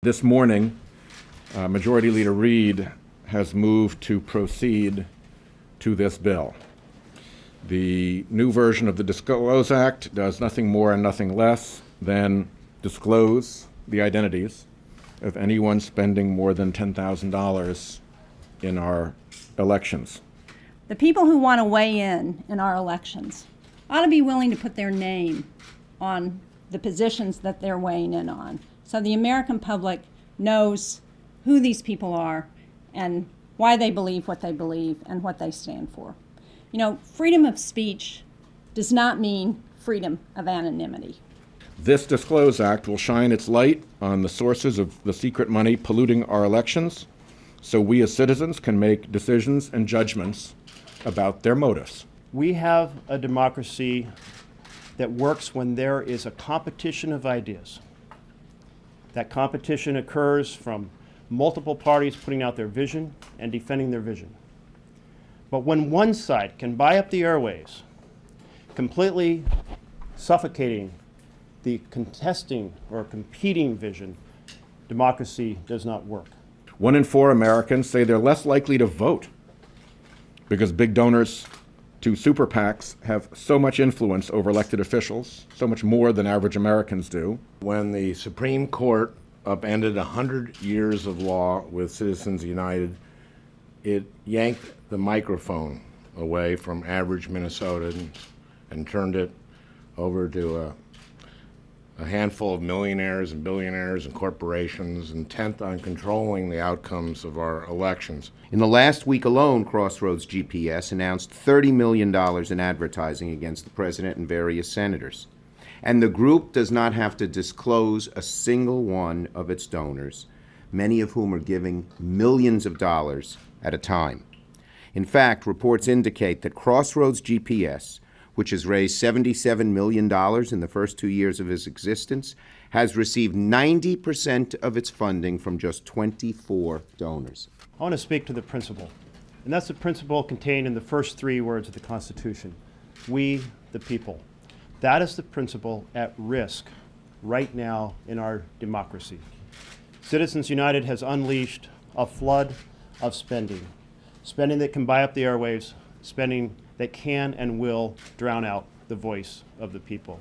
This morning, Majority Leader Reid has moved to proceed to this bill. The new version of the DISCLOSE Act does nothing more and nothing less than disclose the identities of anyone spending more than $10,000 in our elections. The people who want to weigh in our elections ought to be willing to put their name on the positions that they're weighing in on, so the American public knows who these people are and why they believe what they believe and what they stand for. You know, freedom of speech does not mean freedom of anonymity. This DISCLOSE Act will shine its light on the sources of the secret money polluting our elections, so we as citizens can make decisions and judgments about their motives. We have a democracy that works when there is a competition of ideas. That competition occurs from multiple parties putting out their vision and defending their vision. But when one side can buy up the airwaves, completely suffocating the contesting or competing vision, democracy does not work. 1 in 4 Americans say they're less likely to vote because big donors to super PACs have so much influence over elected officials, so much more than average Americans do. When the Supreme Court upended 100 years of law with Citizens United, it yanked the microphone away from average Minnesotans and turned it over to a handful of millionaires and billionaires and corporations intent on controlling the outcomes of our elections. In the last week alone, Crossroads GPS announced $30 million in advertising against the president and various senators. And the group does not have to disclose a single one of its donors, many of whom are giving millions of dollars at a time. In fact, reports indicate that Crossroads GPS, which has raised $77 million in the first 2 years of its existence, has received 90% of its funding from just 24 donors. I want to speak to the principle, and that's the principle contained in the first 3 words of the Constitution: we, the people. That is the principle at risk right now in our democracy. Citizens United has unleashed a flood of spending that can buy up the airwaves, spending that can and will drown out the voice of the people.